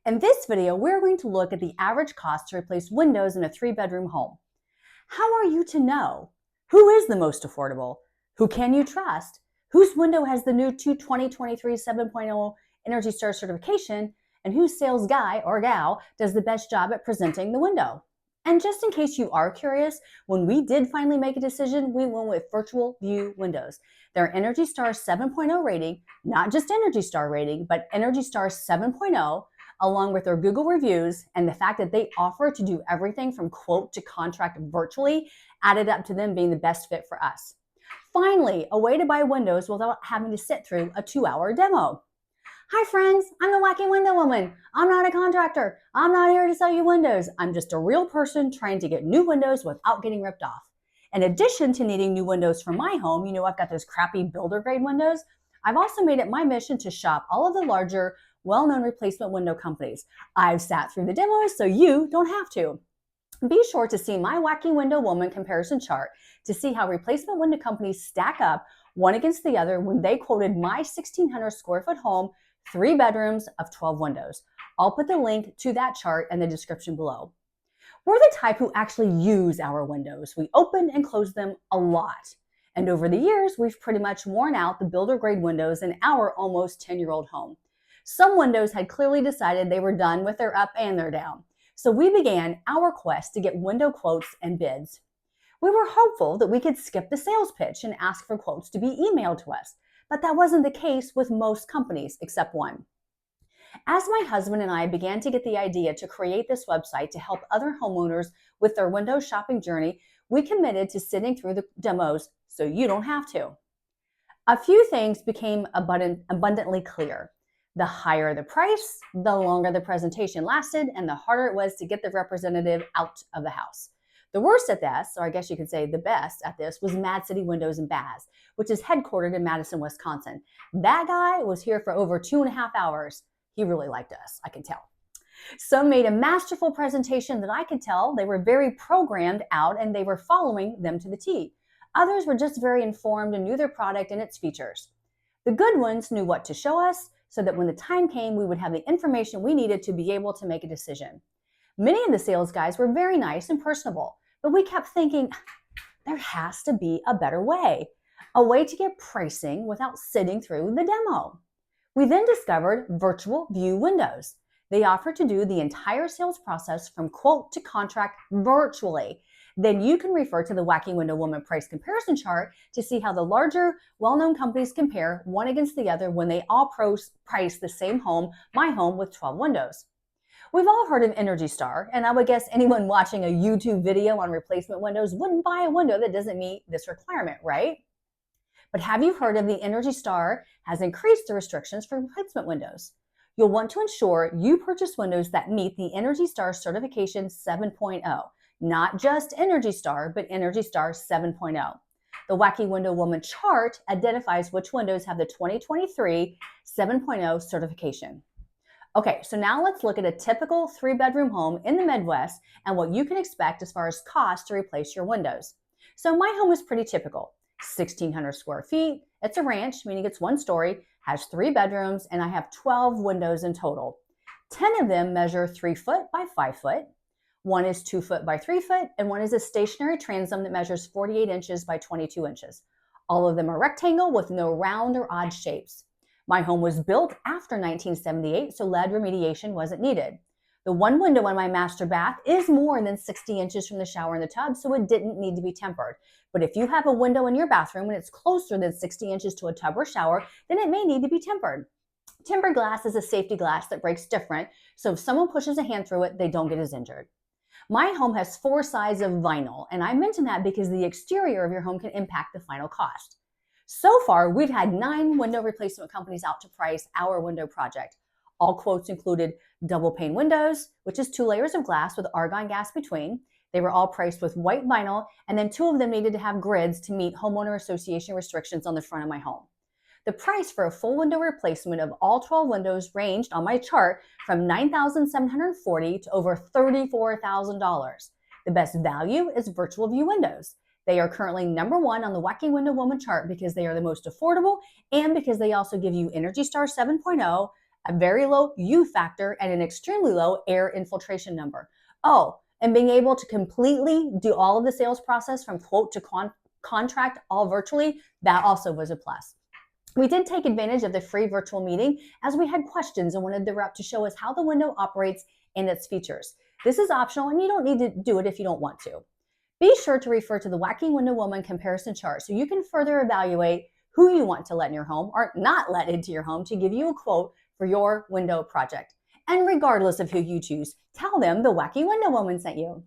In this video, we're going to look at the average cost to replace windows in a 3-bedroom home. How are you to know? Who is the most affordable? Who can you trust? Whose window has the new 2023 7.0 Energy Star certification? And whose sales guy or gal does the best job at presenting the window? And just in case you are curious, when we did finally make a decision, we went with Virtual View windows. Their Energy Star 7.0 rating, not just Energy Star rating, but Energy Star 7.0, along with their Google reviews and the fact that they offer to do everything from quote to contract virtually, added up to them being the best fit for us. Finally, a way to buy windows without having to sit through a 2-hour demo. Hi friends, I'm the Wacky Window Woman. I'm not a contractor. I'm not here to sell you windows. I'm just a real person trying to get new windows without getting ripped off. In addition to needing new windows for my home, you know I've got those crappy builder grade windows. I've also made it my mission to shop all of the larger, well-known replacement window companies. I've sat through the demos so you don't have to. Be sure to see my Wacky Window Woman comparison chart to see how replacement window companies stack up one against the other when they quoted my 1,600 square foot home, 3 bedrooms of 12 windows. I'll put the link to that chart in the description below. We're the type who actually use our windows. We open and close them a lot. And over the years, we've pretty much worn out the builder grade windows in our almost 10-year-old home. Some windows had clearly decided they were done with their up and their down. So we began our quest to get window quotes and bids. We were hopeful that we could skip the sales pitch and ask for quotes to be emailed to us, but that wasn't the case with most companies except one. As my husband and I began to get the idea to create this website to help other homeowners with their window shopping journey, we committed to sitting through the demos so you don't have to. A few things became abundantly clear. The higher the price, the longer the presentation lasted, and the harder it was to get the representative out of the house. The worst at this, or I guess you could say the best at this, was Mad City Windows and Baths, which is headquartered in Madison, Wisconsin. That guy was here for over 2.5 hours. He really liked us, I can tell. Some made a masterful presentation that I could tell they were very programmed out and they were following them to the T. Others were just very informed and knew their product and its features. The good ones knew what to show us so that when the time came, we would have the information we needed to be able to make a decision. Many of the sales guys were very nice and personable, but we kept thinking, there has to be a better way, a way to get pricing without sitting through the demo. We then discovered Virtual View Windows. They offer to do the entire sales process from quote to contract virtually. Then you can refer to the Wacky Window Woman price comparison chart to see how the larger, well-known companies compare one against the other when they all price the same home, my home with 12 windows. We've all heard of Energy Star, and I would guess anyone watching a YouTube video on replacement windows wouldn't buy a window that doesn't meet this requirement, right? But have you heard of the Energy Star has increased the restrictions for replacement windows? You'll want to ensure you purchase windows that meet the Energy Star certification 7.0, not just Energy Star, but Energy Star 7.0. The Wacky Window Woman chart identifies which windows have the 2023 7.0 certification. Okay, so now let's look at a typical 3-bedroom home in the Midwest and what you can expect as far as cost to replace your windows. So my home is pretty typical. 1,600 square feet. It's a ranch, meaning it's 1 story, has 3 bedrooms, and I have 12 windows in total. 10 of them measure 3 foot by 5 foot. 1 is 2 foot by 3 foot, and 1 is a stationary transom that measures 48 inches by 22 inches. All of them are rectangle with no round or odd shapes. My home was built after 1978, so lead remediation wasn't needed. The 1 window in my master bath is more than 60 inches from the shower and the tub, so it didn't need to be tempered. But if you have a window in your bathroom and it's closer than 60 inches to a tub or shower, then it may need to be tempered. Tempered glass is a safety glass that breaks different, so if someone pushes a hand through it, they don't get as injured. My home has 4 sides of vinyl, and I mention that because the exterior of your home can impact the final cost. So far, we've had 9 window replacement companies out to price our window project. All quotes included double-pane windows, which is 2 layers of glass with argon gas between. They were all priced with white vinyl, and then 2 of them needed to have grids to meet homeowner association restrictions on the front of my home. The price for a full window replacement of all 12 windows ranged on my chart from $9,740 to over $34,000. The best value is Virtual View Windows. They are currently #1 on the Wacky Window Woman chart because they are the most affordable and because they also give you Energy Star 7.0, a very low U-factor, and an extremely low air infiltration number. Oh, and being able to completely do all of the sales process from quote to contract all virtually, that also was a plus. We did take advantage of the free virtual meeting as we had questions and wanted the rep to show us how the window operates and its features. This is optional and you don't need to do it if you don't want to. Be sure to refer to the Wacky Window Woman comparison chart so you can further evaluate who you want to let in your home or not let into your home to give you a quote for your window project. And regardless of who you choose, tell them the Wacky Window Woman sent you.